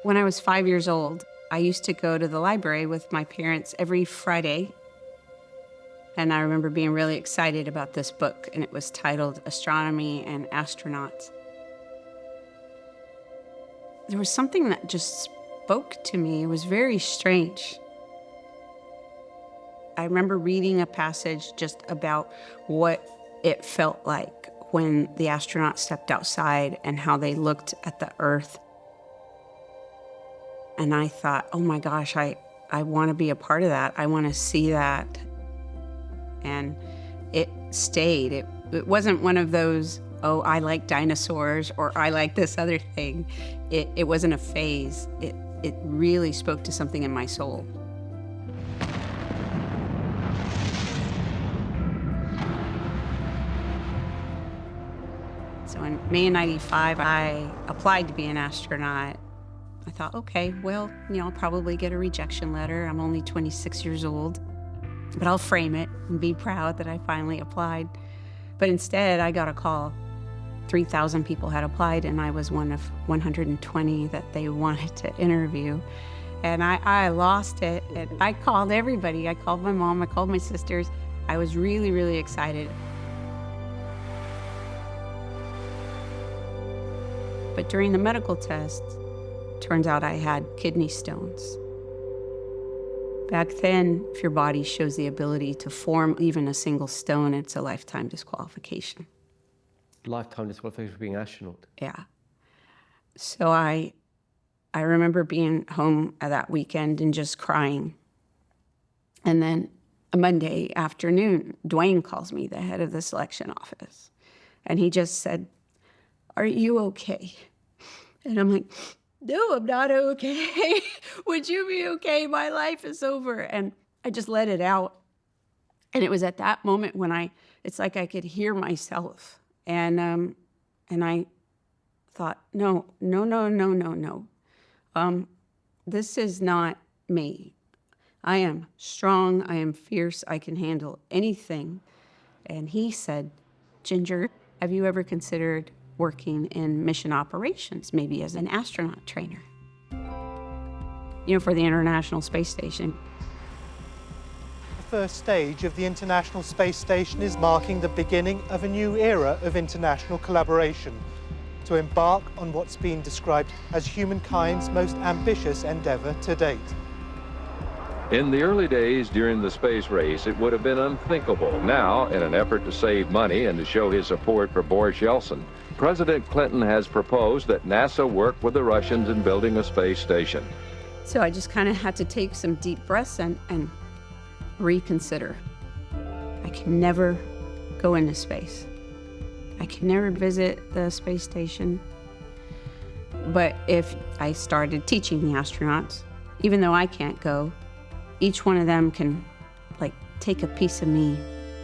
When I was 5 years old, I used to go to the library with my parents every Friday. And I remember being really excited about this book, and it was titled Astronomy and Astronauts. There was something that just spoke to me. It was very strange. I remember reading a passage just about what it felt like when the astronauts stepped outside and how they looked at the Earth. And I thought, oh my gosh, I want to be a part of that. I want to see that. And it stayed. It wasn't one of those, oh, I like dinosaurs or I like this other thing. It wasn't a phase. It really spoke to something in my soul. So in May of '95, I applied to be an astronaut. I thought, okay, well, I'll probably get a rejection letter. I'm only 26 years old, but I'll frame it and be proud that I finally applied. But instead, I got a call. 3,000 people had applied, and I was one of 120 that they wanted to interview. And I lost it, and I called everybody. I called my mom, I called my sisters. I was really, really excited. But during the medical test, turns out I had kidney stones. Back then, if your body shows the ability to form even a single stone, it's a lifetime disqualification. Lifetime disqualification for being an astronaut? Yeah. So I remember being home that weekend and just crying. And then a Monday afternoon, Dwayne calls me, the head of the selection office. And he just said, "Are you okay?" And I'm like, "No, I'm not okay." "Would you be okay? My life is over." And I just let it out. And it was at that moment when it's like I could hear myself. And I thought, no. This is not me. I am strong, I am fierce, I can handle anything. And he said, "Ginger, have you ever considered working in mission operations, maybe as an astronaut trainer? For the International Space Station." The first stage of the International Space Station is marking the beginning of a new era of international collaboration to embark on what's been described as humankind's most ambitious endeavor to date. In the early days during the space race, it would have been unthinkable. Now, in an effort to save money and to show his support for Boris Yeltsin, President Clinton has proposed that NASA work with the Russians in building a space station. So I just kind of had to take some deep breaths and reconsider. I can never go into space. I can never visit the space station. But if I started teaching the astronauts, even though I can't go, each one of them can take a piece of me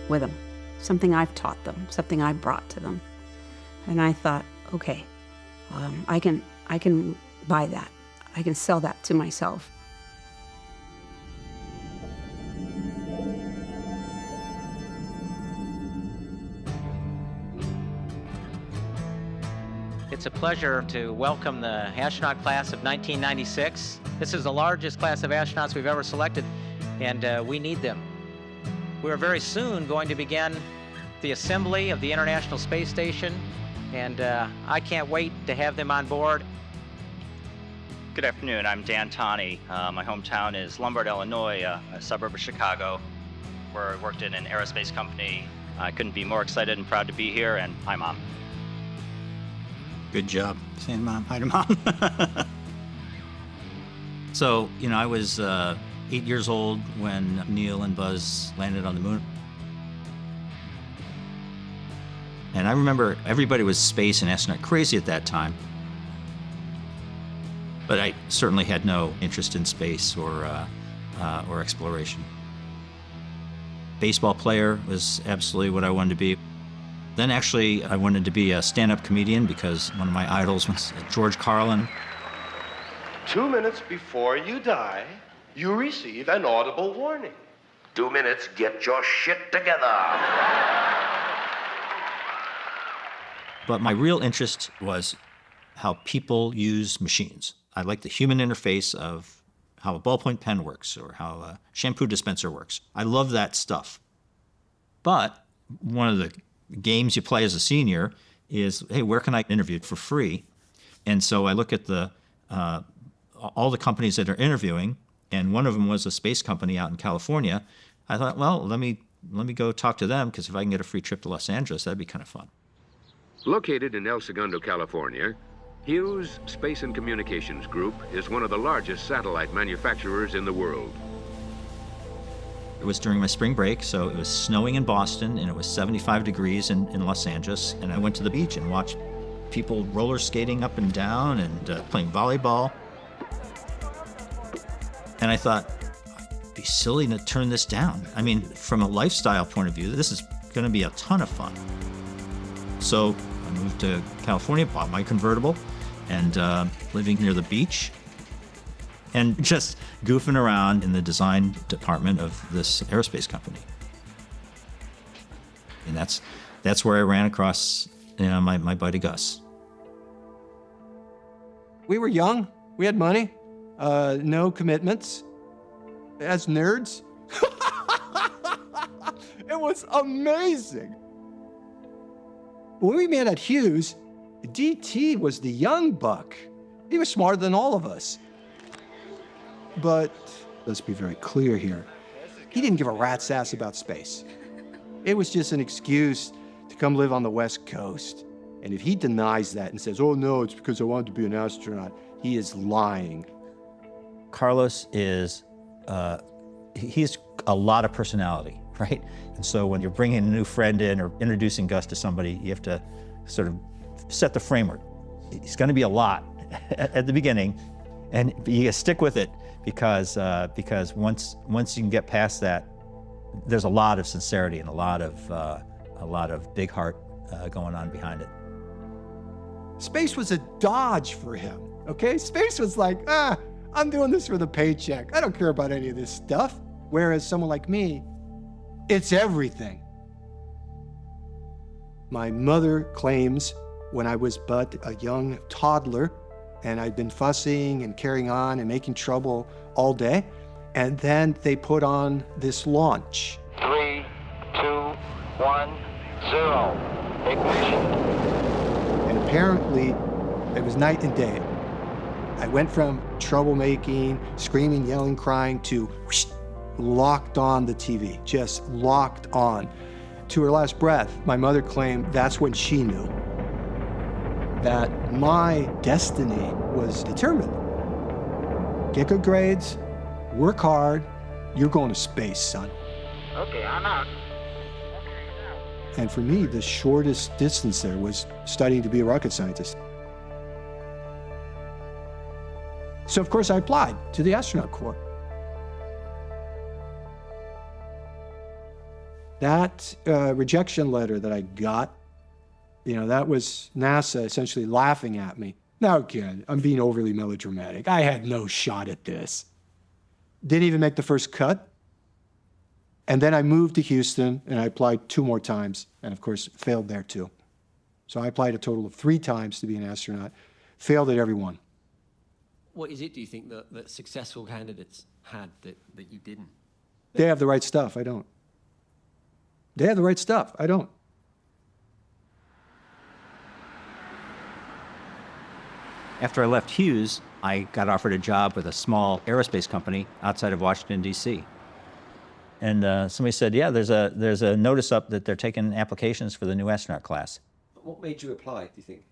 with them, something I've taught them, something I've brought to them. And I thought, okay, I can buy that. I can sell that to myself. It's a pleasure to welcome the astronaut class of 1996. This is the largest class of astronauts we've ever selected, and we need them. We're very soon going to begin the assembly of the International Space Station, and I can't wait to have them on board. Good afternoon, I'm Dan Tawney. My hometown is Lombard, Illinois, a suburb of Chicago, where I worked in an aerospace company. I couldn't be more excited and proud to be here, and hi, Mom. Good job saying Mom. Hi to Mom. So, I was 8 years old when Neil and Buzz landed on the moon. And I remember everybody was space and astronaut crazy at that time. But I certainly had no interest in space or exploration. Baseball player was absolutely what I wanted to be. Then actually, I wanted to be a stand-up comedian because one of my idols was George Carlin. 2 minutes before you die, you receive an audible warning. 2 minutes, get your shit together. But my real interest was how people use machines. I like the human interface of how a ballpoint pen works or how a shampoo dispenser works. I love that stuff. But one of the games you play as a senior is, hey, where can I interview for free? And so I look at all the companies that are interviewing, and one of them was a space company out in California. I thought, well, let me go talk to them, because if I can get a free trip to Los Angeles, that'd be kind of fun. Located in El Segundo, California, Hughes Space and Communications Group is one of the largest satellite manufacturers in the world. It was during my spring break, so it was snowing in Boston, and it was 75 degrees in Los Angeles, and I went to the beach and watched people roller skating up and down and playing volleyball. And I thought, it'd be silly to turn this down. I mean, from a lifestyle point of view, this is going to be a ton of fun. So I moved to California, bought my convertible, and living near the beach, and just goofing around in the design department of this aerospace company. And that's where I ran across my buddy Gus. We were young. We had money. No commitments. As nerds. It was amazing. When we met at Hughes, DT was the young buck. He was smarter than all of us. But let's be very clear here. He didn't give a rat's ass about space. It was just an excuse to come live on the West Coast. And if he denies that and says, oh no, it's because I wanted to be an astronaut, he is lying. Carlos is, he's a lot of personality, right? And so when you're bringing a new friend in or introducing Gus to somebody, you have to sort of set the framework. It's going to be a lot at the beginning, and you gotta stick with it because once you can get past that, there's a lot of sincerity and a lot of big heart going on behind it. Space was a dodge for him, okay? Space was like, I'm doing this for the paycheck. I don't care about any of this stuff. Whereas someone like me, it's everything. My mother claims when I was but a young toddler and I'd been fussing and carrying on and making trouble all day, and then they put on this launch. 3, 2, 1, 0. Ignition. And apparently, it was night and day. I went from troublemaking, screaming, yelling, crying, to whoosh, locked on the TV, just locked on. To her last breath, my mother claimed that's when she knew that my destiny was determined. Get good grades, work hard, you're going to space, son. Okay, I'm out. And for me, the shortest distance there was studying to be a rocket scientist. So of course I applied to the astronaut corps. That rejection letter that I got, that was NASA essentially laughing at me. Now again, I'm being overly melodramatic. I had no shot at this. Didn't even make the first cut. And then I moved to Houston and I applied 2 more times, and of course failed there too. So I applied a total of 3 times to be an astronaut, failed at every one. What is it, do you think, that successful candidates had that you didn't? They have the right stuff, I don't. They have the right stuff, I don't. After I left Hughes, I got offered a job with a small aerospace company outside of Washington, D.C. And somebody said, yeah, there's a notice up that they're taking applications for the new astronaut class. What made you apply, do you think?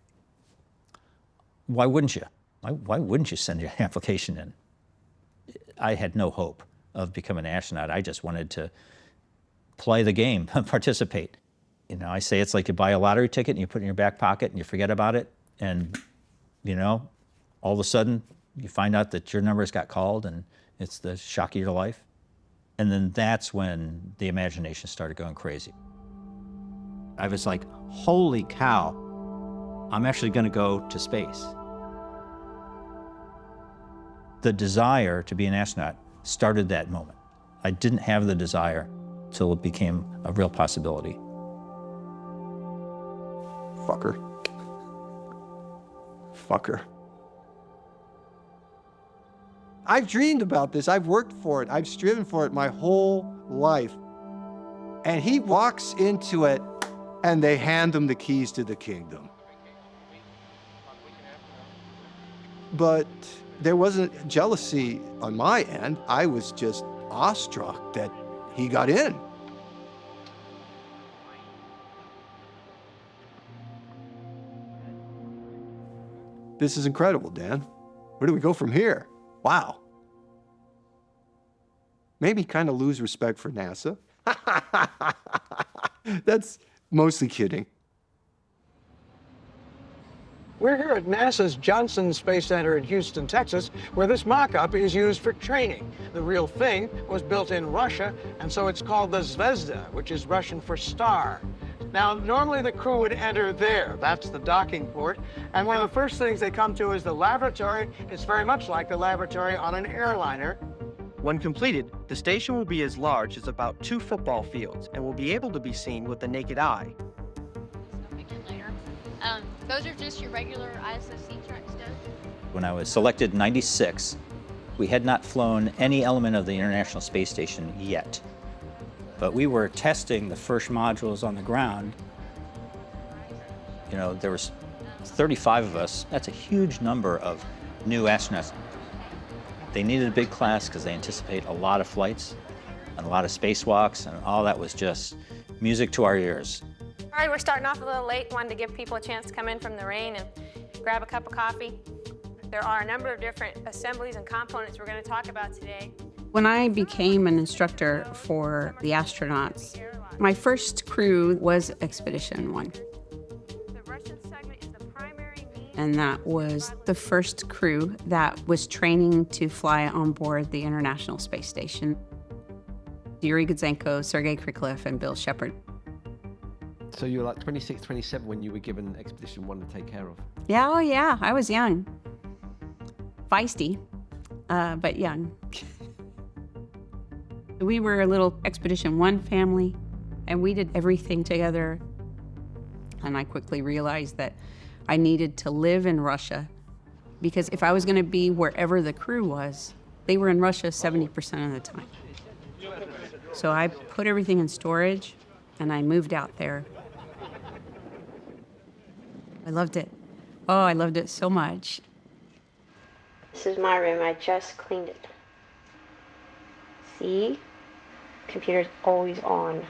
Why wouldn't you? Why wouldn't you send your application in? I had no hope of becoming an astronaut. I just wanted to play the game, participate. I say it's like you buy a lottery ticket and you put it in your back pocket and you forget about it. And, all of a sudden you find out that your numbers got called and it's the shock of your life. And then that's when the imagination started going crazy. I was like, holy cow, I'm actually going to go to space. The desire to be an astronaut started that moment. I didn't have the desire till it became a real possibility. Fucker. I've dreamed about this. I've worked for it. I've striven for it my whole life. And he walks into it, and they hand him the keys to the kingdom. But there wasn't jealousy on my end. I was just awestruck that he got in. This is incredible, Dan. Where do we go from here? Wow. Maybe kind of lose respect for NASA. That's mostly kidding. We're here at NASA's Johnson Space Center in Houston, Texas, where this mock-up is used for training. The real thing was built in Russia, and so it's called the Zvezda, which is Russian for star. Now, normally the crew would enter there. That's the docking port. And one of the first things they come to is the laboratory. It's very much like the laboratory on an airliner. When completed, the station will be as large as about 2 football fields and will be able to be seen with the naked eye. Those are just your regular ISSC tracks, Doug? When I was selected in '96, we had not flown any element of the International Space Station yet. But we were testing the first modules on the ground. You know, there was 35 of us. That's a huge number of new astronauts. They needed a big class because they anticipate a lot of flights and a lot of spacewalks, and all that was just music to our ears. All right, we're starting off a little late. Wanted to give people a chance to come in from the rain and grab a cup of coffee. There are a number of different assemblies and components we're going to talk about today. When I became an instructor for the astronauts, my first crew was Expedition 1. And that was the first crew that was training to fly on board the International Space Station. Yuri Gudzenko, Sergei Kriklev, and Bill Shepard. So you were like 26, 27 when you were given Expedition 1 to take care of? Yeah, oh yeah, I was young. Feisty, but young. We were a little Expedition 1 family, and we did everything together. And I quickly realized that I needed to live in Russia, because if I was going to be wherever the crew was, they were in Russia 70% of the time. So I put everything in storage, and I moved out there. I loved it. Oh, I loved it so much. This is my room. I just cleaned it. See? Computer's always on.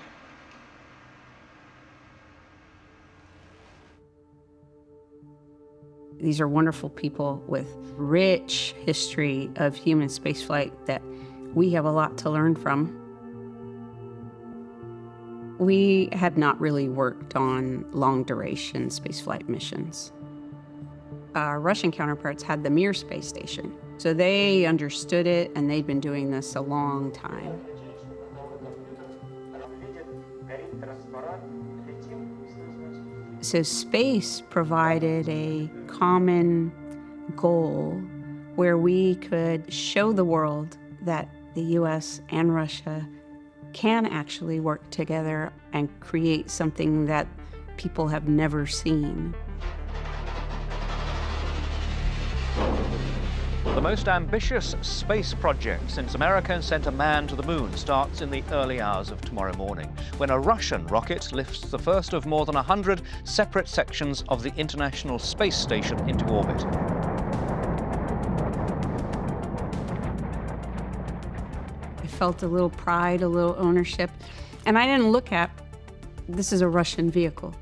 These are wonderful people with rich history of human spaceflight that we have a lot to learn from. We had not really worked on long-duration spaceflight missions. Our Russian counterparts had the Mir space station, so they understood it, and they'd been doing this a long time. So space provided a common goal where we could show the world that the US and Russia can actually work together and create something that people have never seen. The most ambitious space project since America sent a man to the moon starts in the early hours of tomorrow morning, when a Russian rocket lifts the first of more than 100 separate sections of the International Space Station into orbit. I felt a little pride, a little ownership, and I didn't look at, this is a Russian vehicle.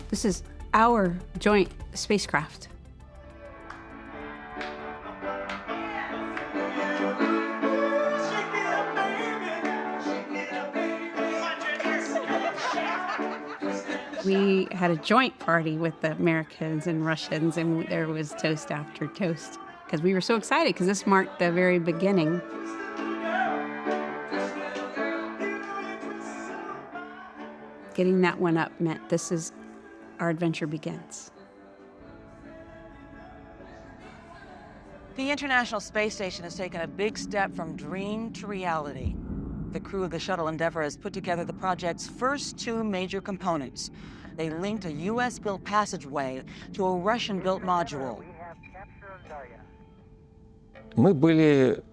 This is our joint spacecraft. We had a joint party with the Americans and Russians, and there was toast after toast, because we were so excited, because this marked the very beginning. Getting that one up meant this is, our adventure begins. The International Space Station has taken a big step from dream to reality. The crew of the Shuttle Endeavour has put together the project's first 2 major components. They linked a US-built passageway to a Russian-built module. Мы были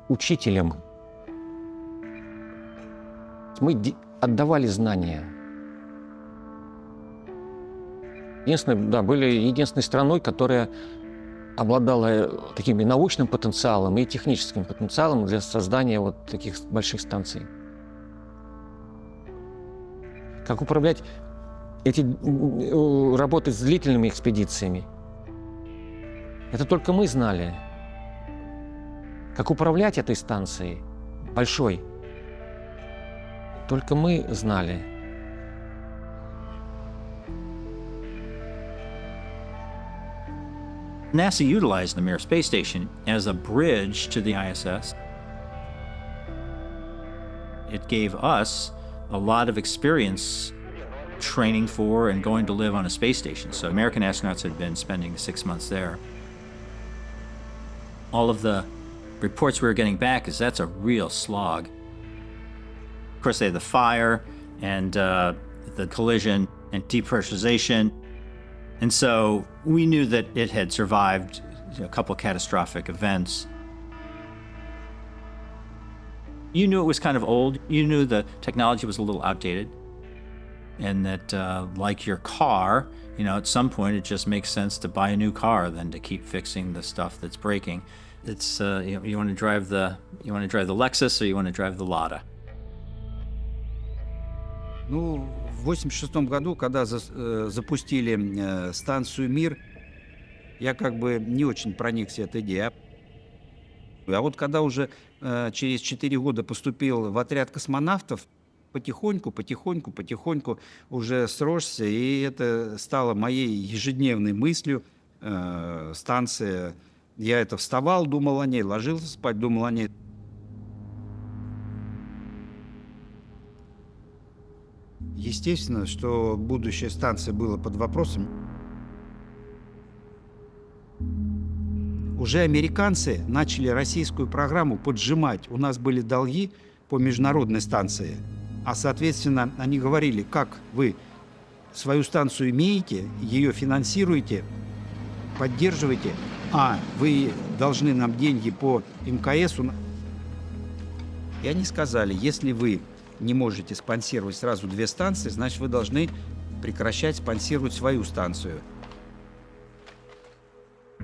учителем. Мы отдавали знания. Были единственной страной, которая обладала таким и научным потенциалом, и техническим потенциалом для создания вот таких больших станций. Как управлять работать с длительными экспедициями. Это только мы знали. Как управлять этой станцией большой, только мы знали. NASA utilized the Mir space station as a bridge to the ISS. It gave us a lot of experience training for and going to live on a space station. So American astronauts had been spending 6 months there. All of the reports we were getting back is that's a real slog. Of course, they had the fire and the collision and depressurization. And so we knew that it had survived a couple catastrophic events. You knew it was kind of old. You knew the technology was a little outdated. And that, like your car, at some point it just makes sense to buy a new car than to keep fixing the stuff that's breaking. It's you want to drive the Lexus or you want to drive the Lada. Ну, в 1986 году, когда запустили станцию «Мир», я как бы не очень проникся этой идеей. А вот когда уже через 4 года поступил в отряд космонавтов, потихоньку уже сросся, и это стало моей ежедневной мыслью. Станция, я вставал, думал о ней, ложился спать, думал о ней. Естественно, что будущее станции было под вопросом. Уже американцы начали российскую программу поджимать. У нас были долги по международной станции. А, соответственно, они говорили, как вы свою станцию имеете, ее финансируете, поддерживаете, а вы должны нам деньги по МКСу. И они сказали, если вы не можете спонсировать сразу 2 станции, значит, вы должны прекращать спонсировать свою станцию.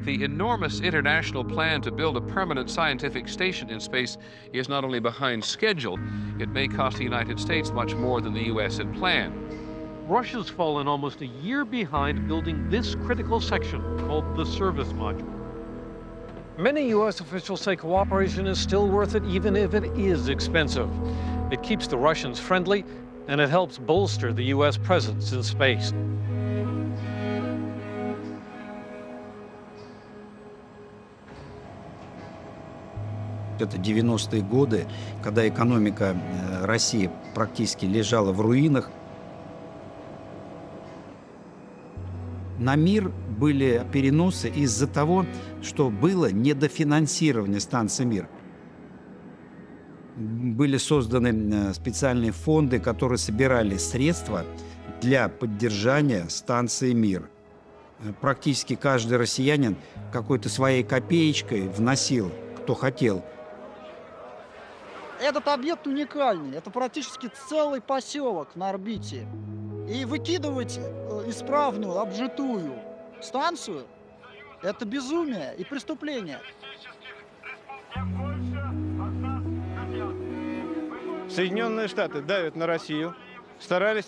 The enormous international plan to build a permanent scientific station in space is not only behind schedule, it may cost the United States much more than the U.S. had planned. Russia's fallen almost a year behind building this critical section called the service module. Many U.S. officials say cooperation is still worth it even if it is expensive. It keeps the Russians friendly, and it helps bolster the U.S. presence in space. Это 90-е годы, когда экономика России практически лежала в руинах. На «Мир» были переносы из-за того, что было недофинансирование станции «Мир». Были созданы специальные фонды, которые собирали средства для поддержания станции «Мир». Практически каждый россиянин какой-то своей копеечкой вносил, кто хотел. Этот объект уникальный. Это практически целый поселок на орбите. И выкидывать исправную, обжитую станцию – это безумие и преступление. Соединенные Штаты давят на Россию, старались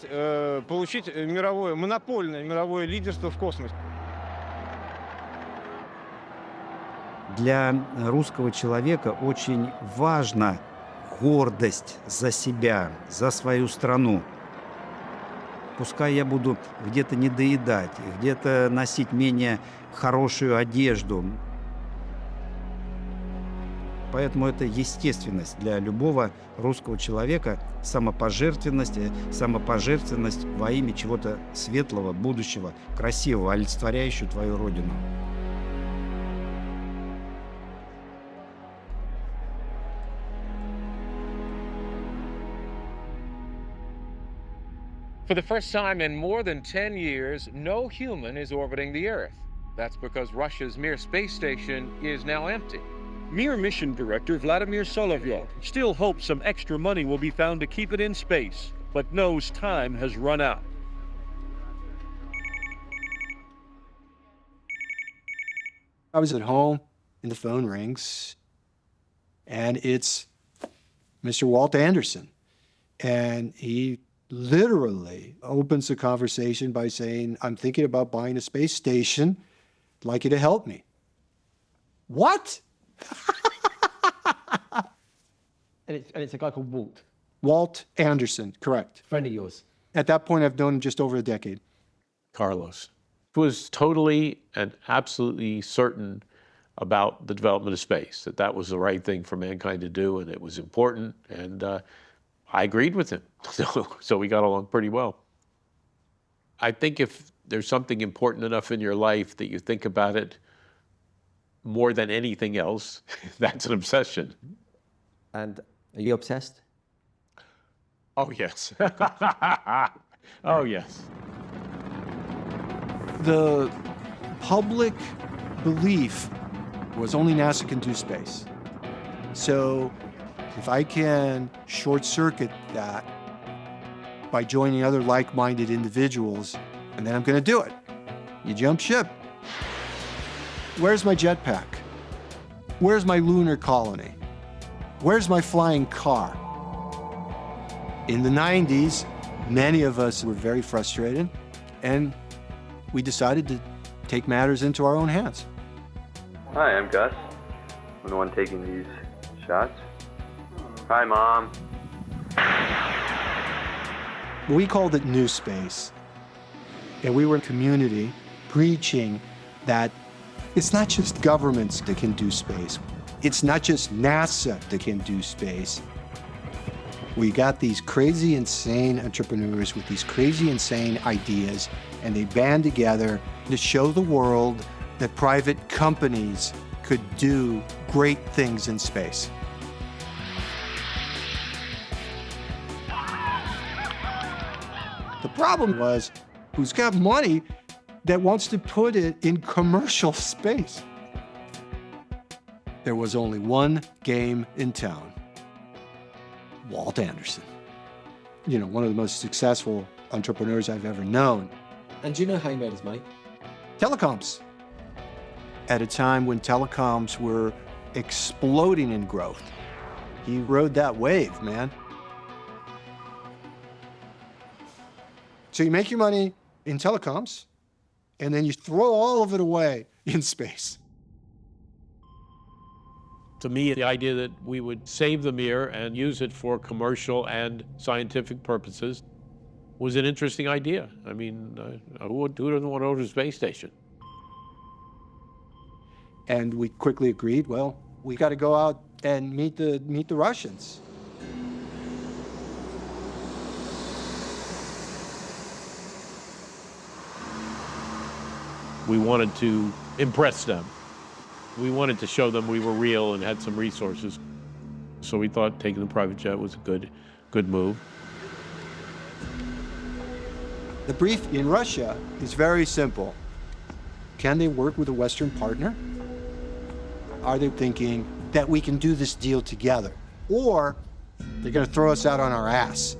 получить монопольное мировое лидерство в космосе. Для русского человека очень важна гордость за себя, за свою страну. Пускай я буду где-то недоедать, где-то носить менее хорошую одежду. Поэтому это естественность для любого русского человека, самопожертвенность во имя чего-то светлого, будущего, красивого, олицетворяющего твою родину. For the first time in more than 10 years, no human is orbiting the Earth. That's because Russia's Mir space station is now empty. Mir mission director Vladimir Solovyov still hopes some extra money will be found to keep it in space, but knows time has run out. I was at home and the phone rings, and it's Mr. Walt Anderson. And he literally opens the conversation by saying, I'm thinking about buying a space station. I'd like you to help me. What? And it's a guy called Walt. Walt Anderson, correct. Friend of yours. At that point, I've known him just over a decade. Carlos was totally and absolutely certain about the development of space, that was the right thing for mankind to do, and it was important, and I agreed with him. So we got along pretty well. I think if there's something important enough in your life that you think about it more than anything else, that's an obsession. And are you obsessed? Oh, yes. Oh, yes. The public belief was only NASA can do space. So if I can short circuit that by joining other like-minded individuals, and then I'm going to do it. You jump ship. Where's my jetpack? Where's my lunar colony? Where's my flying car? In the 90s, many of us were very frustrated, and we decided to take matters into our own hands. Hi, I'm Gus. I'm the one taking these shots. Hi, Mom. We called it New Space. And we were a community preaching that it's not just governments that can do space. It's not just NASA that can do space. We got these crazy, insane entrepreneurs with these crazy, insane ideas, and they band together to show the world that private companies could do great things in space. The problem was, who's got money that wants to put it in commercial space? There was only one game in town. Walt Anderson. You know, one of the most successful entrepreneurs I've ever known. And do you know how he made his money? Telecoms. At a time when telecoms were exploding in growth. He rode that wave, man. So you make your money in telecoms, and then you throw all of it away in space. To me, the idea that we would save the Mir and use it for commercial and scientific purposes was an interesting idea. I mean, who doesn't want to go to a space station? And we quickly agreed, well, we got to go out and meet the Russians. We wanted to impress them. We wanted to show them we were real and had some resources. So we thought taking the private jet was a good move. The brief in Russia is very simple. Can they work with a Western partner? Are they thinking that we can do this deal together? Or they're going to throw us out on our ass?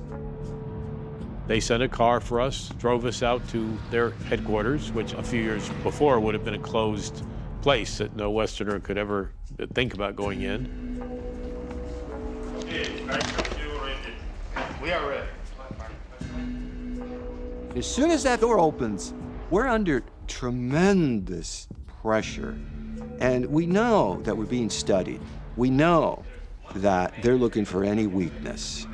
They sent a car for us, drove us out to their headquarters, which a few years before would have been a closed place that no Westerner could ever think about going in. We are ready. As soon as that door opens, we're under tremendous pressure. And we know that we're being studied. We know that they're looking for any weakness.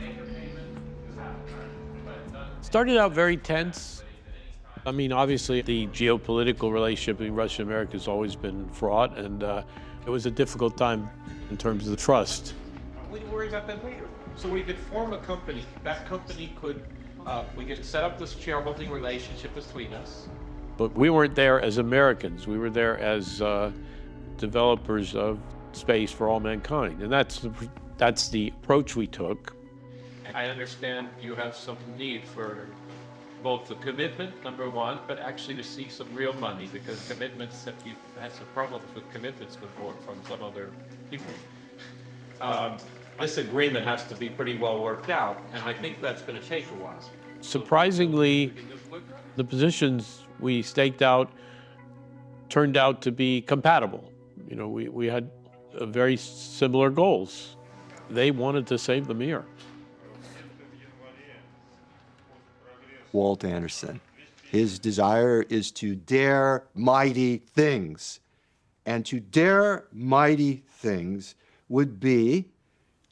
Started out very tense. I mean, obviously, the geopolitical relationship between Russia and America has always been fraught, and it was a difficult time in terms of the trust. We didn't worry about that later. So we could form a company. That company could, we could set up this shareholding relationship between us. But we weren't there as Americans. We were there as developers of space for all mankind, and that's the approach we took. I understand you have some need for both the commitment, number one, but actually to see some real money, because commitments, you've had some problems with commitments before from some other people. This agreement has to be pretty well worked out, and I think that's going to take a while. Surprisingly, the positions we staked out turned out to be compatible. You know, we had very similar goals. They wanted to save the Mir. Walt Anderson. His desire is to dare mighty things. And to dare mighty things would be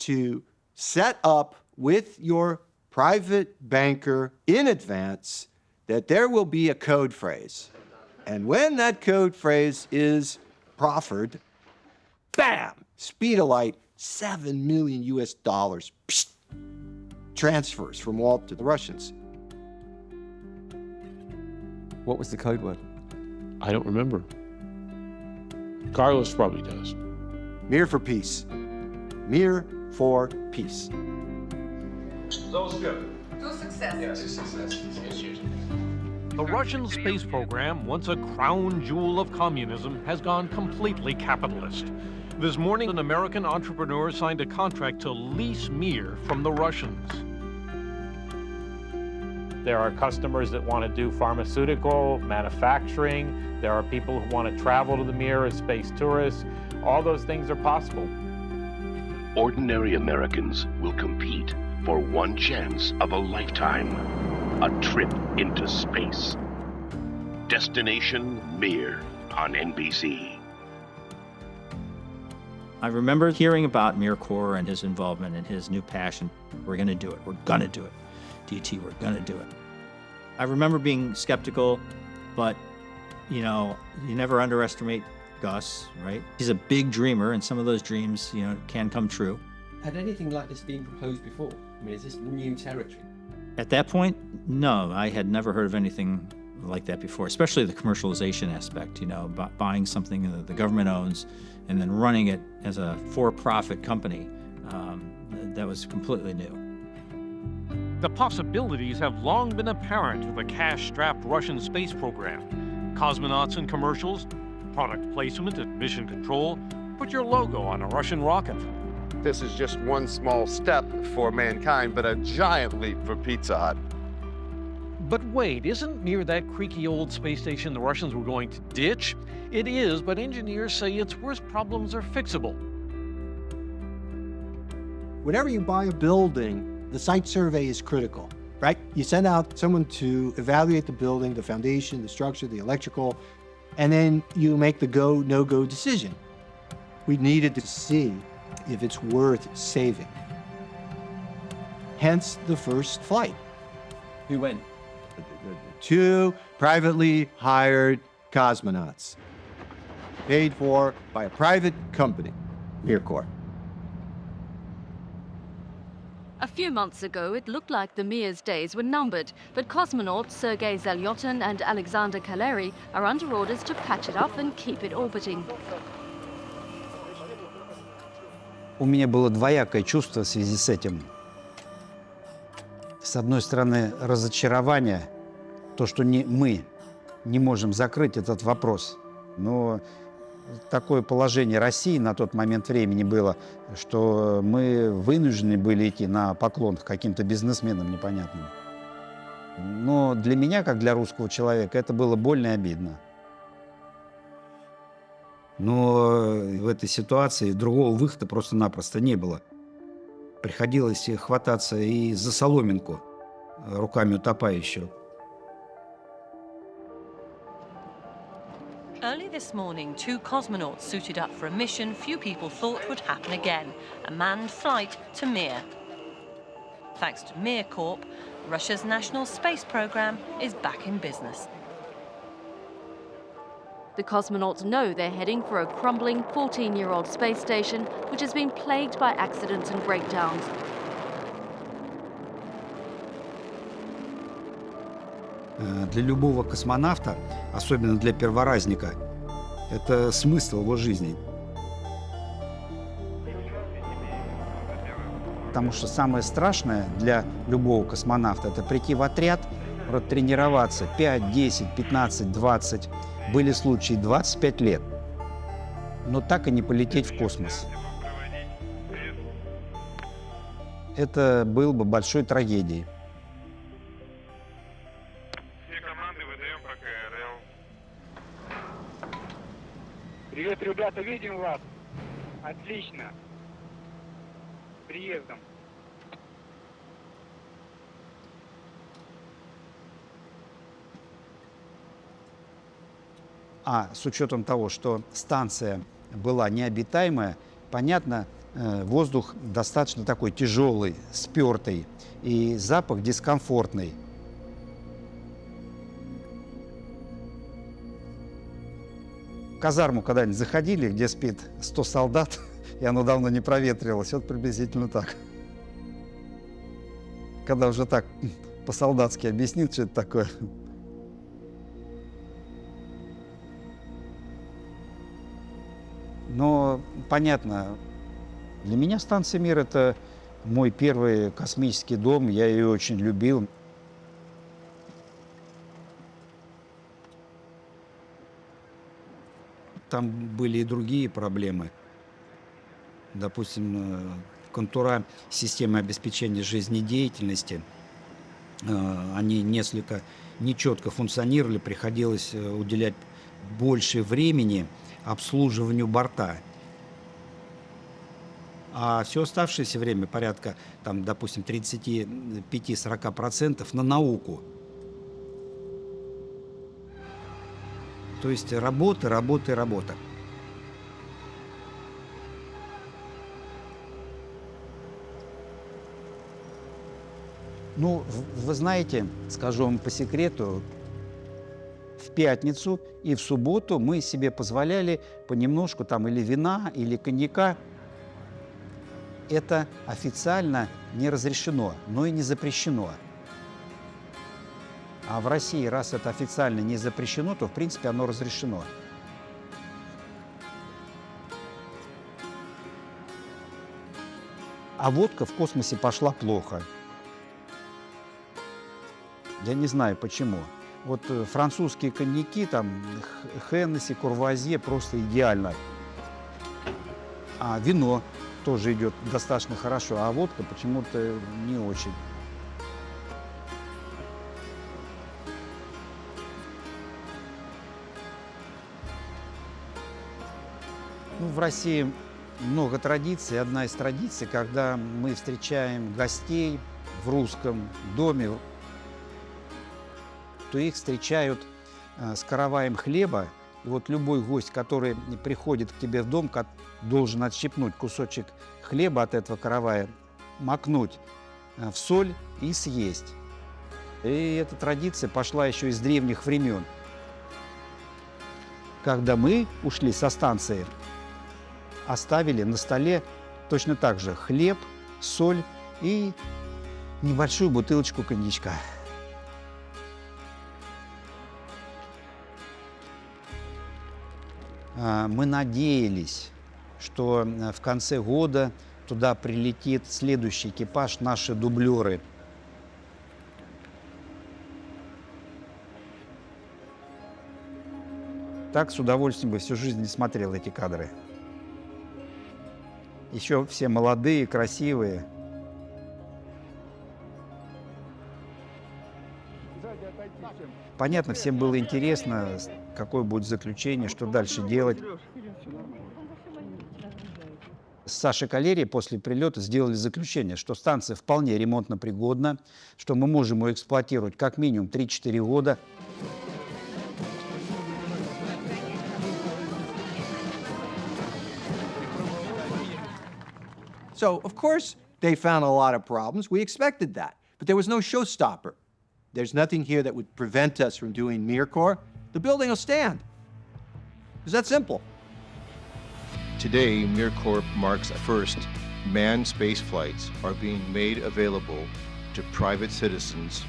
to set up with your private banker in advance that there will be a code phrase. And when that code phrase is proffered, bam, speed of light, $7 million US. Psst, transfers from Walt to the Russians. What was the code word? I don't remember. Carlos probably does. Mir for peace. Mir for peace. That was good. To success. Yes, success. The Russian space program, once a crown jewel of communism, has gone completely capitalist. This morning, an American entrepreneur signed a contract to lease Mir from the Russians. There are customers that want to do pharmaceutical, manufacturing. There are people who want to travel to the Mir as space tourists. All those things are possible. Ordinary Americans will compete for one chance of a lifetime. A trip into space. Destination Mir on NBC. I remember hearing about Mir Corps and his involvement and his new passion. We're going to do it. We're going to do it. DT, we're going to do it. I remember being skeptical, but, you know, you never underestimate Gus, right? He's a big dreamer, and some of those dreams, you know, can come true. Had anything like this been proposed before? I mean, is this new territory? At that point, no, I had never heard of anything like that before, especially the commercialization aspect, you know, buying something that the government owns and then running it as a for-profit company. That was completely new. The possibilities have long been apparent with the cash-strapped Russian space program. Cosmonauts in commercials, product placement at mission control, put your logo on a Russian rocket. This is just one small step for mankind, but a giant leap for Pizza Hut. But wait, isn't Mir that creaky old space station the Russians were going to ditch? It is, but engineers say its worst problems are fixable. Whenever you buy a building, the site survey is critical, right? You send out someone to evaluate the building, the foundation, the structure, the electrical, and then you make the go, no-go decision. We needed to see if it's worth saving. Hence the first flight. Who went? 2 privately hired cosmonauts, paid for by a private company, Mir Corps. A few months ago, it looked like the Mir's days were numbered, but cosmonauts Sergei Zelyotin and Alexander Kaleri are under orders to patch it up and keep it orbiting. У меня было двоякое чувство в связи с этим. С одной стороны, разочарование, то, что мы не можем закрыть этот вопрос. Но такое положение России на тот момент времени было, что мы вынуждены были идти на поклон к каким-то бизнесменам непонятным. Но для меня, как для русского человека, это было больно и обидно. Но в этой ситуации другого выхода просто-напросто не было. Приходилось хвататься и за соломинку руками утопающего. Early this morning, 2 cosmonauts suited up for a mission few people thought would happen again, a manned flight to Mir. Thanks to Mir Corp, Russia's national space program is back in business. The cosmonauts know they're heading for a crumbling 14-year-old space station, which has been plagued by accidents and breakdowns. Для любого космонавта, особенно для перворазника, это смысл его жизни. Потому что самое страшное для любого космонавта – это прийти в отряд тренироваться 5, 10, 15, 20, были случаи 25 лет, но так и не полететь в космос. Это было бы большой трагедией. Привет, ребята, видим вас. Отлично. С приездом. А с учетом того, что станция была необитаемая, понятно, воздух достаточно такой тяжелый, спертый, и запах дискомфортный. В казарму когда-нибудь заходили, где спит 100 солдат, и оно давно не проветривалось, вот приблизительно так. Когда уже так по-солдатски объяснить, что это такое. Но понятно, для меня станция «Мир» — это мой первый космический дом, я ее очень любил. Там были и другие проблемы. Допустим, контура системы обеспечения жизнедеятельности, они несколько нечетко функционировали, приходилось уделять больше времени обслуживанию борта. А все оставшееся время, порядка, там, допустим, 35-40% на науку. То есть работа, работа и работа. Ну, вы знаете, скажу вам по секрету, в пятницу и в субботу мы себе позволяли понемножку там или вина, или коньяка. Это официально не разрешено, но и не запрещено. А в России, раз это официально не запрещено, то, в принципе, оно разрешено. А водка в космосе пошла плохо. Я не знаю, почему. Вот французские коньяки, там, Хеннесси, Курвуазье, просто идеально. А вино тоже идет достаточно хорошо, а водка почему-то не очень. Ну, в России много традиций. Одна из традиций, когда мы встречаем гостей в русском доме, то их встречают с караваем хлеба. И вот любой гость, который приходит к тебе в дом, должен отщипнуть кусочек хлеба от этого каравая, макнуть в соль и съесть. И эта традиция пошла еще из древних времен. Когда мы ушли со станции, оставили на столе точно так же хлеб, соль и небольшую бутылочку коньячка. Мы надеялись, что в конце года туда прилетит следующий экипаж, наши дублеры. Так с удовольствием бы всю жизнь не смотрел эти кадры. Еще все молодые, красивые. Понятно, всем было интересно, какое будет заключение, что дальше делать. С Сашей Калерией после прилета сделали заключение, что станция вполне ремонтно-пригодна, что мы можем ее эксплуатировать как минимум 3-4 года. So, of course, they found a lot of problems. We expected that. But there was no showstopper. There's nothing here that would prevent us from doing MirCorp. The building will stand. It's that simple. Today, MirCorp marks the first manned space flights are being made available to private citizens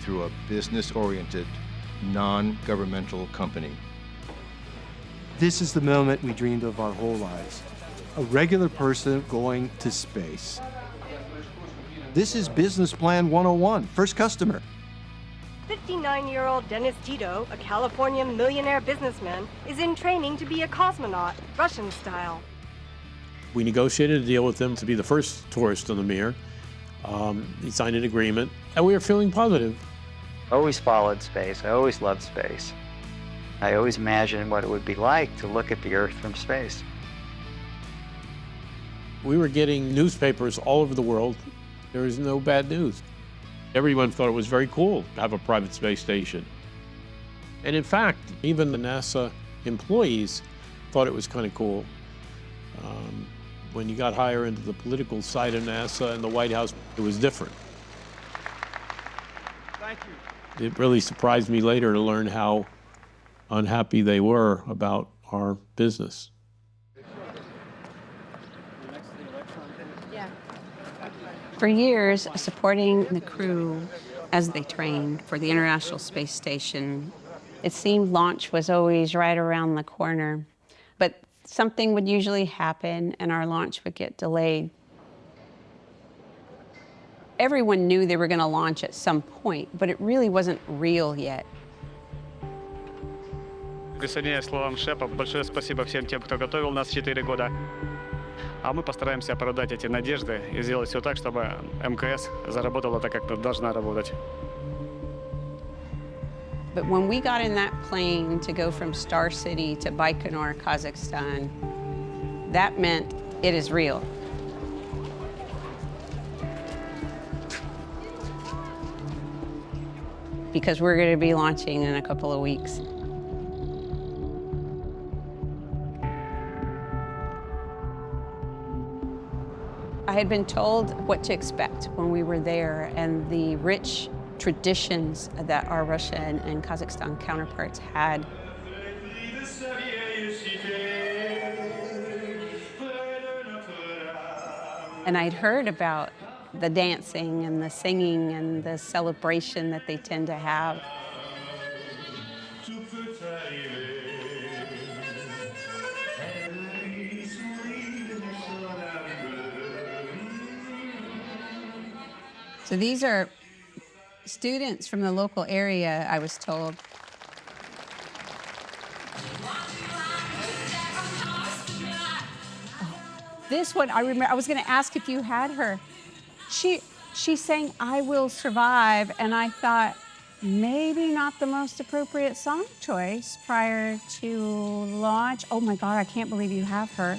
through a business-oriented, non-governmental company. This is the moment we dreamed of our whole lives. A regular person going to space. This is Business Plan 101, first customer. The 59-year-old Dennis Tito, a California millionaire businessman, is in training to be a cosmonaut, Russian style. We negotiated a deal with them to be the first tourist on the Mir. He signed an agreement, and we were feeling positive. I always followed space. I always loved space. I always imagined what it would be like to look at the Earth from space. We were getting newspapers all over the world. There was no bad news. Everyone thought it was very cool to have a private space station. And in fact, even the NASA employees thought it was kind of cool. When you got higher into the political side of NASA and the White House, it was different. Thank you. It really surprised me later to learn how unhappy they were about our business. For years, supporting the crew as they trained for the International Space Station, it seemed launch was always right around the corner. But something would usually happen and our launch would get delayed. Everyone knew they were going to launch at some point, but it really wasn't real yet. Присоединяюсь к словам Шепа. Большое спасибо всем тем, кто готовил нас 4 года. А мы постараемся оправдать эти надежды и сделать все так, чтобы МКС заработала так, как должна работать. But when we got in that plane to go from Star City to Baikonur, Kazakhstan, that meant it is real. Because we're going to be launching in a couple of weeks. I had been told what to expect when we were there and the rich traditions that our Russian and Kazakhstan counterparts had. And I'd heard about the dancing and the singing and the celebration that they tend to have. So these are students from the local area, I was told. This one, I remember, I was going to ask if you had her. She sang I Will Survive, and I thought maybe not the most appropriate song choice prior to launch. Oh my God, I can't believe you have her.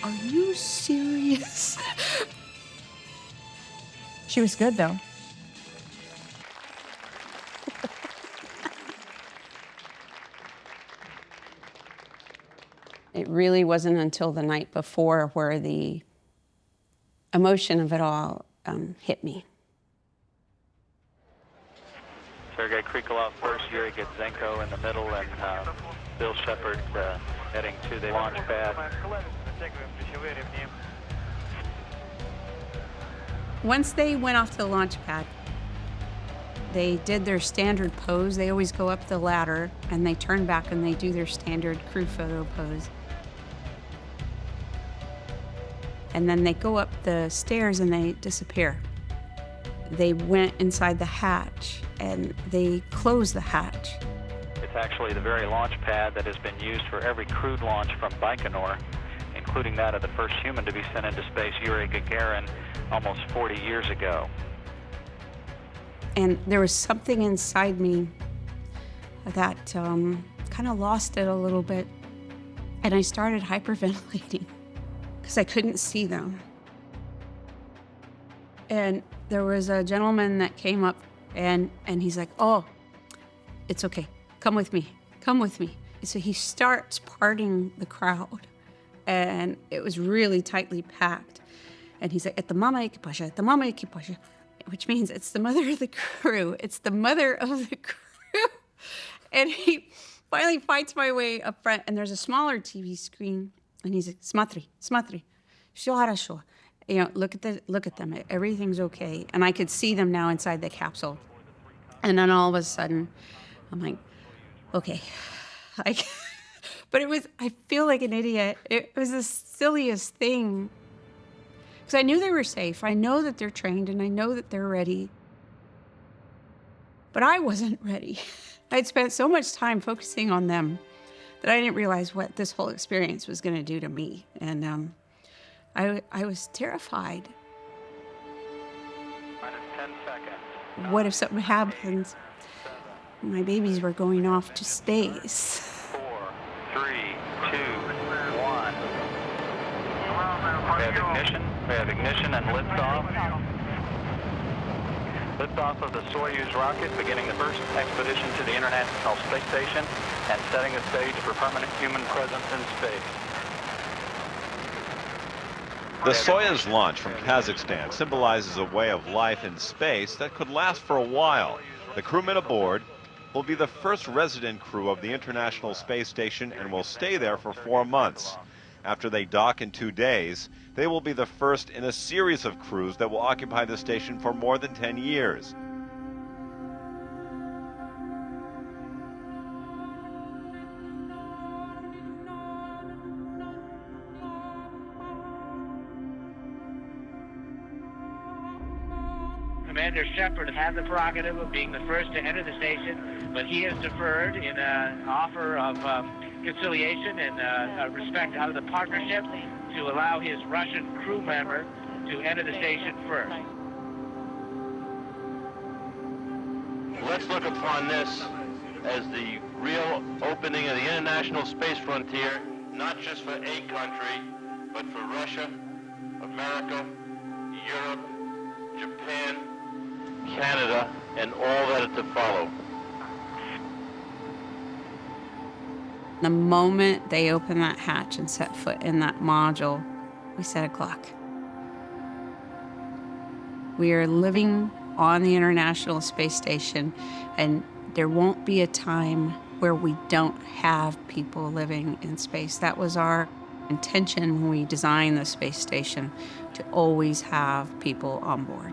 Are you serious? She was good, though. It really wasn't until the night before where the emotion of it all hit me. Sergei Krikalev first, Yuri Gitzenko in the middle, and Bill Shepard heading to the launch pad. Once they went off to the launch pad, they did their standard pose. They always go up the ladder, and they turn back and they do their standard crew photo pose. And then they go up the stairs and they disappear. They went inside the hatch and they closed the hatch. It's actually the very launch pad that has been used for every crewed launch from Baikonur, including that of the first human to be sent into space, Yuri Gagarin, almost 40 years ago. And there was something inside me that kind of lost it a little bit. And I started hyperventilating because I couldn't see them. And there was a gentleman that came up and he's like, oh, it's okay. Come with me. Come with me. So he starts parting the crowd. And it was really tightly packed. And he's like, "Это мама экипажа, это мама экипажа," which means it's the mother of the crew. It's the mother of the crew. And he finally fights my way up front, and there's a smaller TV screen, and he's like, "Смотри, смотри, всё хорошо." You know, look at them. Everything's okay. And I could see them now inside the capsule. And then all of a sudden, I'm like, okay, but I feel like an idiot. It was the silliest thing. Because I knew they were safe. I know that they're trained and I know that they're ready. But I wasn't ready. I'd spent so much time focusing on them that I didn't realize what this whole experience was going to do to me. And I was terrified. -10 seconds. What if something happens? My babies were going off to space. 4, 3, 2, 1. We have ignition. We have ignition and liftoff. Liftoff of the Soyuz rocket, beginning the first expedition to the International Space Station and setting the stage for permanent human presence in space. The Soyuz launch from Kazakhstan symbolizes a way of life in space that could last for a while. The crewmen aboard will be the first resident crew of the International Space Station and will stay there for 4 months. After they dock in 2 days, they will be the first in a series of crews that will occupy the station for more than 10 years. Commander Shepard had the prerogative of being the first to enter the station, but he has deferred in an offer of conciliation and respect out of the partnership to allow his Russian crew member to enter the station first. Let's look upon this as the real opening of the international space frontier, not just for a country, but for Russia, America, Europe, Japan, Canada, and all that is to follow. The moment they opened that hatch and set foot in that module, we set a clock. We are living on the International Space Station, and there won't be a time where we don't have people living in space. That was our intention when we designed the space station, to always have people on board.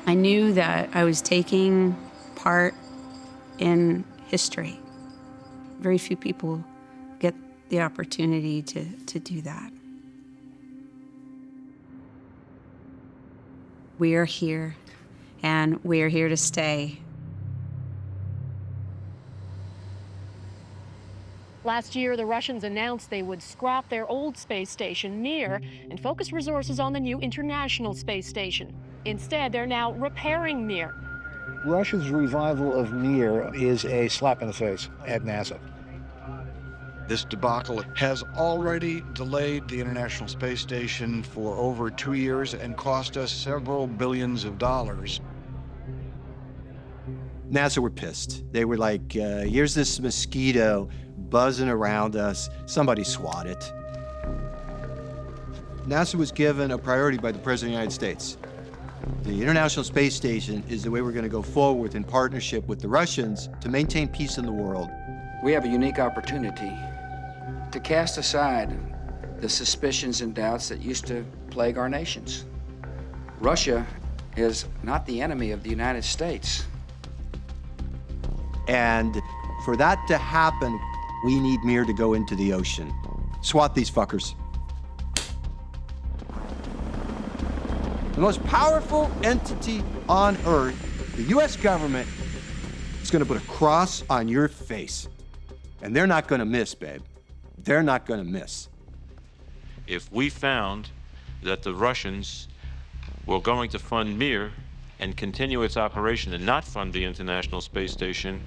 I knew that I was taking part in history. Very few people get the opportunity to do that. We are here, and we are here to stay. Last year, the Russians announced they would scrap their old space station, Mir, and focus resources on the new International Space Station. Instead, they're now repairing Mir. Russia's revival of Mir is a slap in the face at NASA. This debacle has already delayed the International Space Station for over 2 years and cost us several billions of dollars. NASA were pissed. They were like, here's this mosquito buzzing around us. Somebody swat it. NASA was given a priority by the President of the United States. The International Space Station is the way we're going to go forward in partnership with the Russians to maintain peace in the world. We have a unique opportunity to cast aside the suspicions and doubts that used to plague our nations. Russia is not the enemy of the United States. And for that to happen, we need Mir to go into the ocean. Swat these fuckers. The most powerful entity on Earth, the US government, is gonna put a cross on your face. And they're not gonna miss, babe. They're not gonna miss. If we found that the Russians were going to fund Mir and continue its operation and not fund the International Space Station,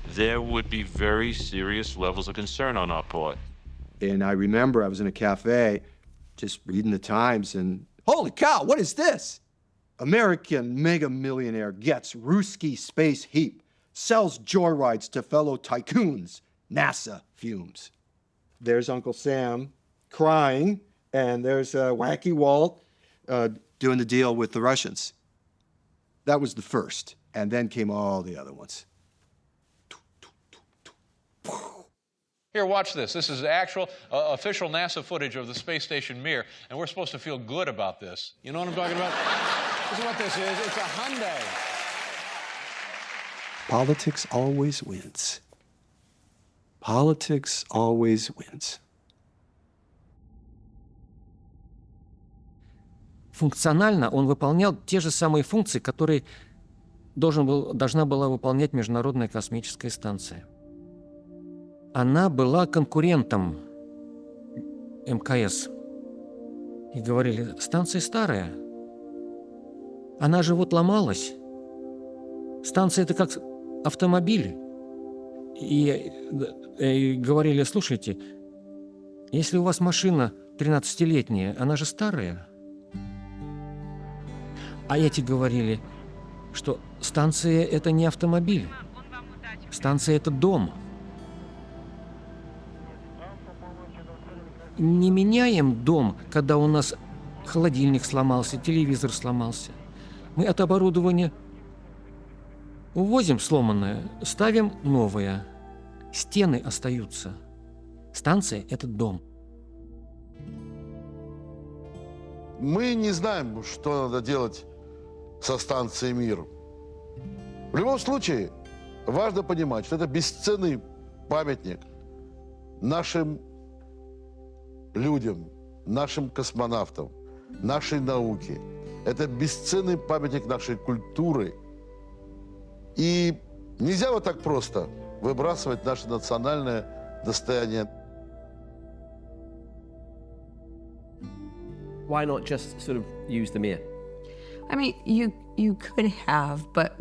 there would be very serious levels of concern on our part. And I remember I was in a cafe just reading the Times and holy cow, what is this? American mega millionaire gets Ruski space heap, sells joyrides to fellow tycoons, NASA fumes. There's Uncle Sam crying, and there's Wacky Walt doing the deal with the Russians. That was the first, and then came all the other ones. Here, watch this. This is actual official NASA footage of the space station Mir, and we're supposed to feel good about this. You know what I'm talking about? This is what this is. It's a Hyundai. Politics always wins. Politics always wins. функционально он выполнял те же самые функции, которые должна была выполнять Международная космическая станция. Она была конкурентом МКС. И говорили, станция старая, она же вот ломалась. Станция – это как автомобиль. И говорили, слушайте, если у вас машина 13-летняя, она же старая. А эти говорили, что станция – это не автомобиль, станция – это дом. Не меняем дом, когда у нас холодильник сломался, телевизор сломался. Мы от оборудования увозим сломанное, ставим новое. Стены остаются. Станция – это дом. Мы не знаем, что надо делать со станцией «Мир». В любом случае, важно понимать, что это бесценный памятник нашим людям, нашим космонавтам, нашей науке. Это бесценный памятник нашей культуры. И нельзя вот так просто выбрасывать наше национальное достояние. Why not just sort of use the Mir? I mean, you could have, but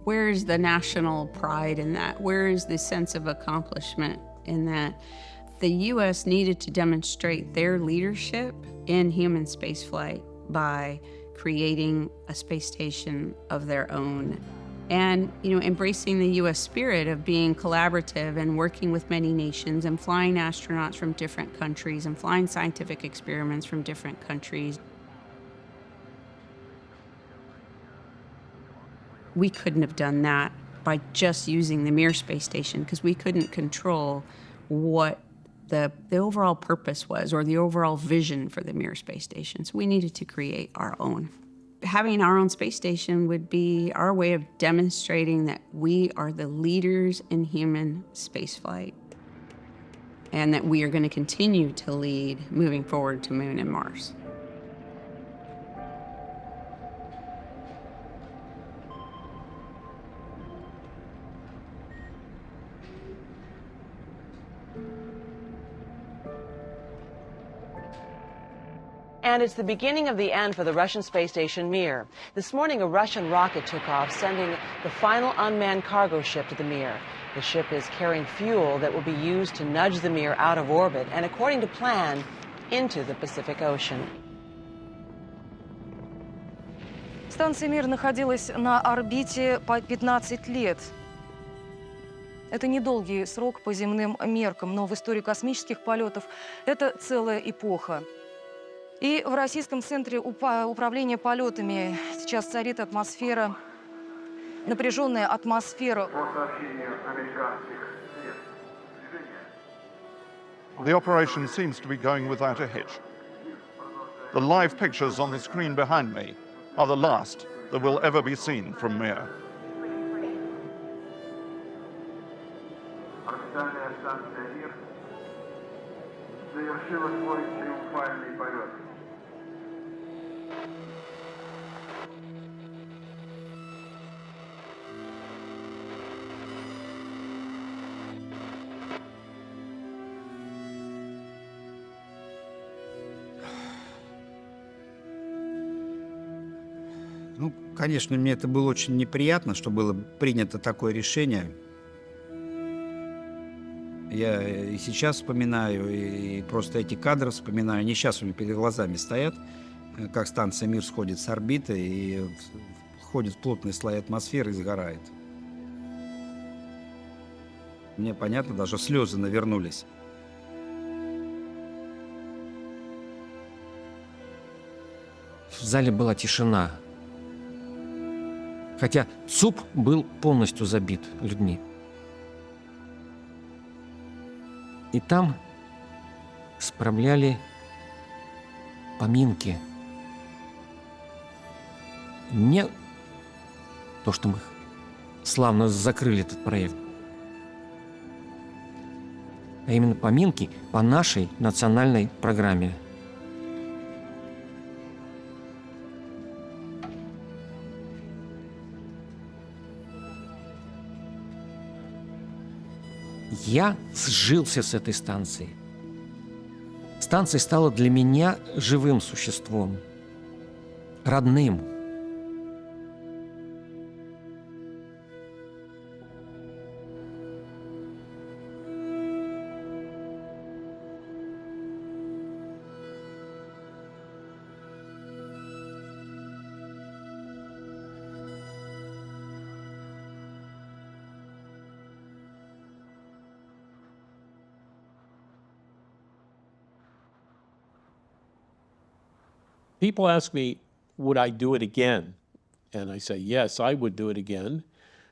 where's the national pride in that? Where is the sense of accomplishment in that? The U.S. needed to demonstrate their leadership in human spaceflight by creating a space station of their own. And, embracing the U.S. spirit of being collaborative and working with many nations and flying astronauts from different countries and flying scientific experiments from different countries. We couldn't have done that by just using the Mir space station because we couldn't control what the overall purpose was or the overall vision for the Mir space station. So we needed to create our own. Having our own space station would be our way of demonstrating that we are the leaders in human spaceflight and that we are going to continue to lead moving forward to Moon and Mars. And it's the beginning of the end for the Russian space station Mir. This morning, a Russian rocket took off, sending the final unmanned cargo ship to the Mir. The ship is carrying fuel that will be used to nudge the Mir out of orbit and, according to plan, into the Pacific Ocean. Станция «Мир» находилась на орбите по 15 лет. Это недолгий срок по земным меркам, но в истории космических полетов это целая эпоха. И в Российском центре управления полетами сейчас царит атмосфера, напряженная атмосфера. The operation seems to be going without a hitch. The live pictures on the screen behind me are the last that will ever be seen from Mir. Орбитальная станция «Мир» завершила свой триумфальный полет. Ну, конечно, мне это было очень неприятно, что было принято такое решение. Я и сейчас вспоминаю, и просто эти кадры вспоминаю. Они сейчас у меня перед глазами стоят, как станция «Мир» сходит с орбиты и входит в плотные слои атмосферы и сгорает. Мне понятно, даже слезы навернулись. В зале была тишина. Хотя ЦУП был полностью забит людьми. И там справляли поминки. Не то, что мы славно закрыли этот проект, а именно поминки по нашей национальной программе. Я сжился с этой станцией. Станция стала для меня живым существом, родным. People ask me, would I do it again? And I say, yes, I would do it again.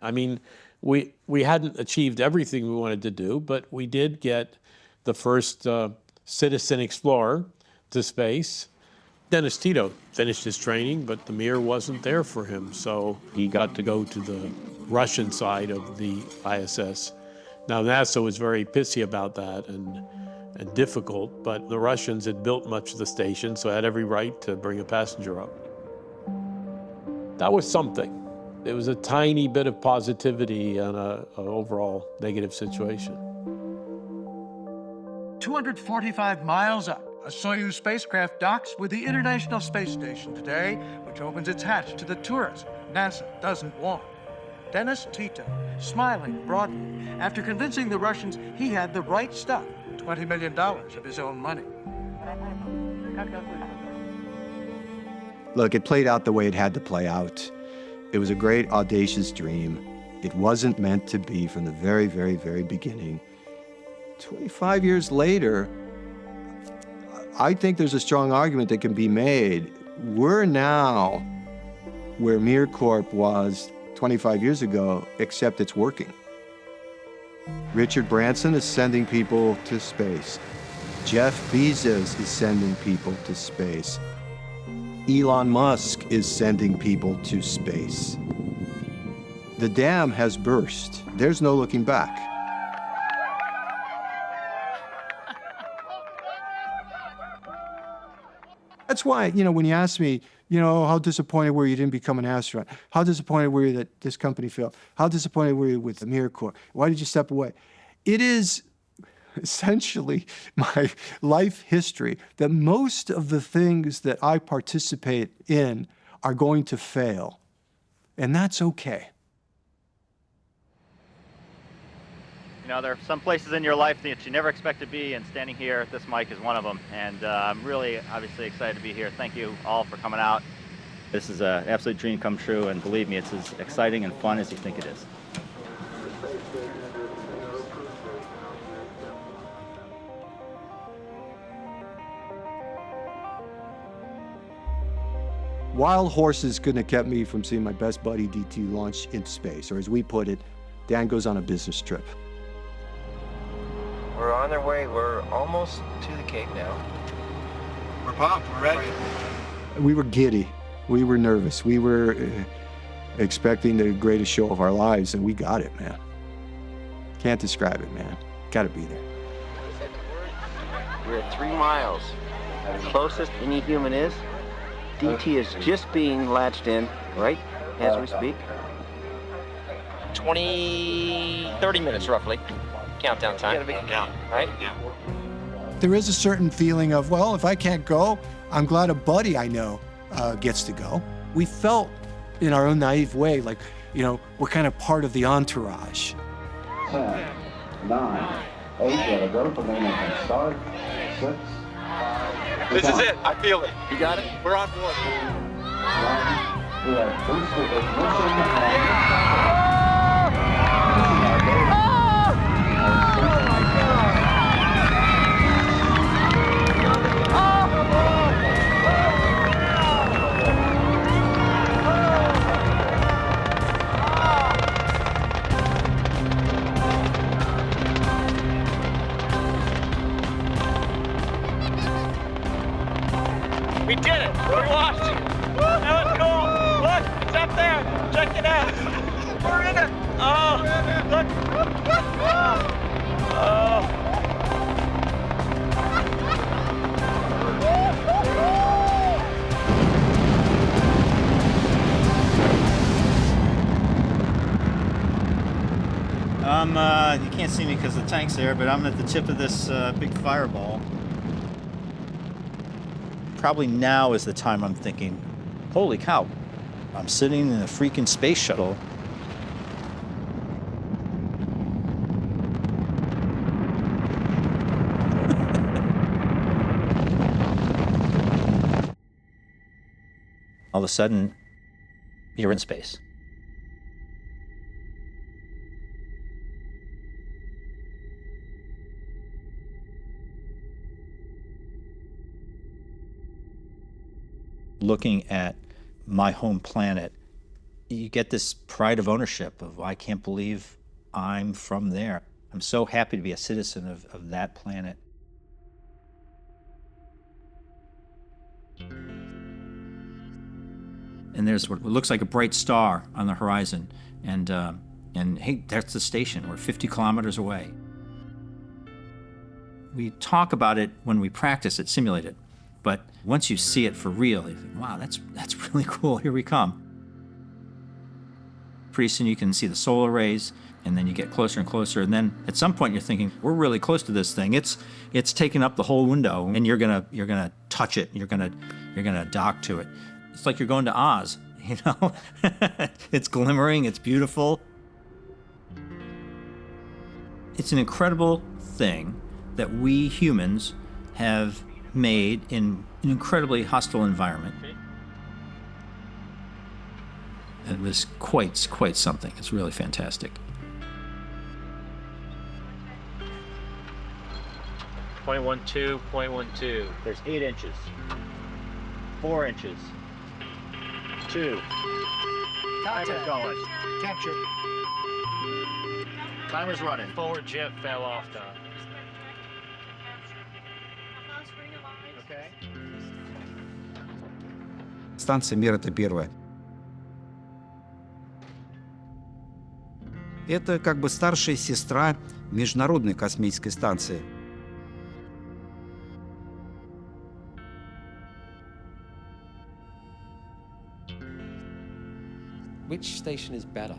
I mean, we hadn't achieved everything we wanted to do, but we did get the first citizen explorer to space. Dennis Tito finished his training, but the Mir wasn't there for him, so he got to go to the Russian side of the ISS. Now, NASA was very pissy about that and difficult, but the Russians had built much of the station, so I had every right to bring a passenger up. That was something. It was a tiny bit of positivity in an overall negative situation. 245 miles up, a Soyuz spacecraft docks with the International Space Station today, which opens its hatch to the tourists NASA doesn't want. Dennis Tito, smiling broadly, after convincing the Russians he had the right stuff, $20 million of his own money. Look, it played out the way it had to play out. It was a great, audacious dream. It wasn't meant to be from the very, very, very beginning. 25 years later, I think there's a strong argument that can be made. We're now where Mir Corp was 25 years ago, except it's working. Richard Branson is sending people to space. Jeff Bezos is sending people to space. Elon Musk is sending people to space. The dam has burst. There's no looking back. That's why, when you ask me, how disappointed were you didn't become an astronaut? How disappointed were you that this company failed? How disappointed were you with the Mir Corp? Why did you step away? It is essentially my life history that most of the things that I participate in are going to fail. And that's okay. There are some places in your life that you never expect to be, and standing here at this mic is one of them. And I'm really, obviously excited to be here. Thank you all for coming out. This is an absolute dream come true, and believe me, it's as exciting and fun as you think it is. Wild horses couldn't have kept me from seeing my best buddy DT launch into space, or as we put it, Dan goes on a business trip. We're on our way. We're almost to the Cape now. We're pumped. We're ready. We were giddy. We were nervous. We were expecting the greatest show of our lives, and we got it, man. Can't describe it, man. Gotta be there. We're at 3 miles. The closest any human is. DT is just being latched in, right, as we speak. 30 minutes roughly. Countdown time. Yeah. Right? Yeah. There is a certain feeling of, well, if I can't go, I'm glad a buddy I know gets to go. We felt, in our own naive way, like, we're kind of part of the entourage. 10, 9, 8, gotta go for maintenance and start. 6. This is it. I feel it. You got it? We're on board. 1. We have boosted ignition. We did it. We launched. That was cool. Look, it's up there. Check it out. We're in it. Oh, look. Oh. I'm you can't see me because the tank's there, but I'm at the tip of this big fireball. Probably now is the time I'm thinking, holy cow, I'm sitting in a freaking space shuttle. All of a sudden, you're in space. Looking at my home planet, you get this pride of ownership of, I can't believe I'm from there. I'm so happy to be a citizen of that planet. And there's what looks like a bright star on the horizon, and hey, that's the station. We're 50 kilometers away. We talk about it when we practice it, simulate it, but once you see it for real, you think, wow, that's really cool. Here we come. Pretty soon you can see the solar rays, and then you get closer and closer, and then at some point you're thinking, we're really close to this thing. It's taking up the whole window, and you're gonna touch it. You're gonna dock to it. It's like you're going to Oz, you know? It's glimmering, it's beautiful. It's an incredible thing that we humans have made in an incredibly hostile environment. It was quite something. It's really fantastic. .12. There's 8 inches, 4 inches, 2. Timer's going. Capture. Timer's running. Forward jet fell off, Don. Okay. Станция «Мир» — это первая. Это как бы старшая сестра Международной космической станции. Which station is better?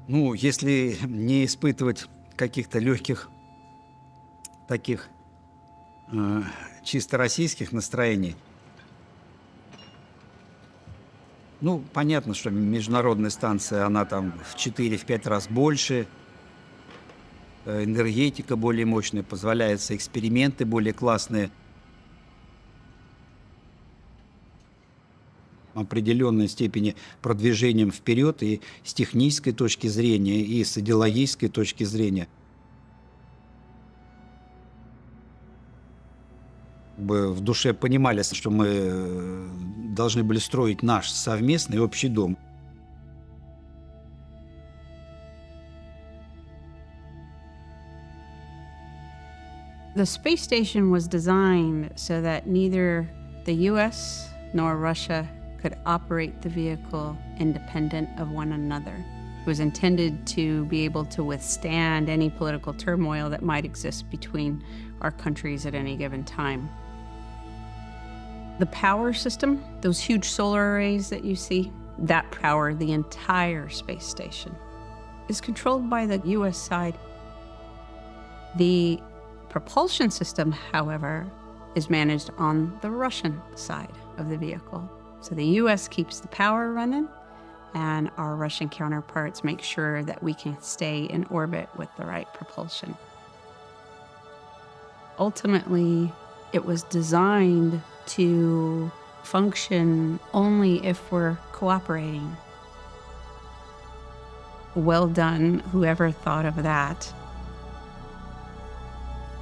Ну, если не испытывать каких-то легких таких чисто российских настроений. Ну, понятно, что международная станция, она там в 4-5 раз больше, энергетика более мощная, позволяются эксперименты более классные. Определенной степени продвижением вперед и с технической точки зрения, и с идеологической точки зрения. В душе понимали, что мы должны были строить наш совместный общий дом. The space station was designed so that neither the US nor Russia could operate the vehicle independent of one another. It was intended to be able to withstand any political turmoil that might exist between our countries at any given time. The power system, those huge solar arrays that you see, that power the entire space station, is controlled by the US side. The propulsion system, however, is managed on the Russian side of the vehicle. So the US keeps the power running, and our Russian counterparts make sure that we can stay in orbit with the right propulsion. Ultimately, it was designed to function only if we're cooperating. Well done, whoever thought of that.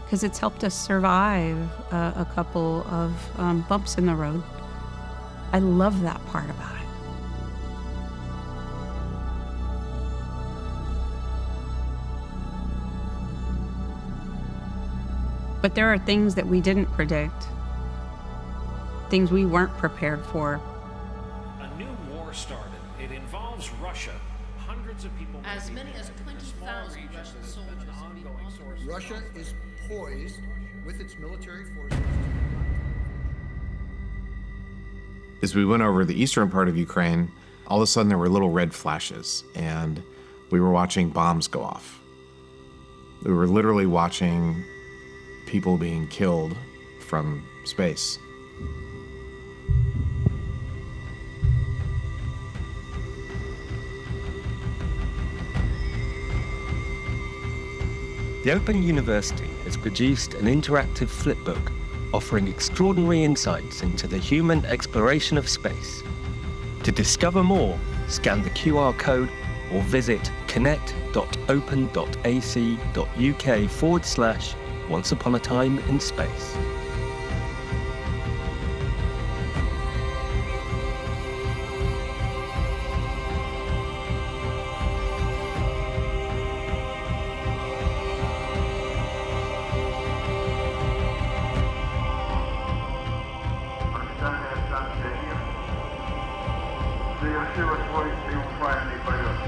Because it's helped us survive a couple of bumps in the road. I love that part about it. But there are things that we didn't predict, things we weren't prepared for. A new war started. It involves Russia. Hundreds of people. As many as 20,000 Russian soldiers will be on the Russia is poised with its military forces. As we went over the eastern part of Ukraine, all of a sudden there were little red flashes, and we were watching bombs go off. We were literally watching people being killed from space. The Open University has produced an interactive flipbook offering extraordinary insights into the human exploration of space. To discover more, scan the QR code or visit connect.open.ac.uk/Once Upon a Time in Space. Орбитальная станция «Мир» завершила свой триумфальный полет.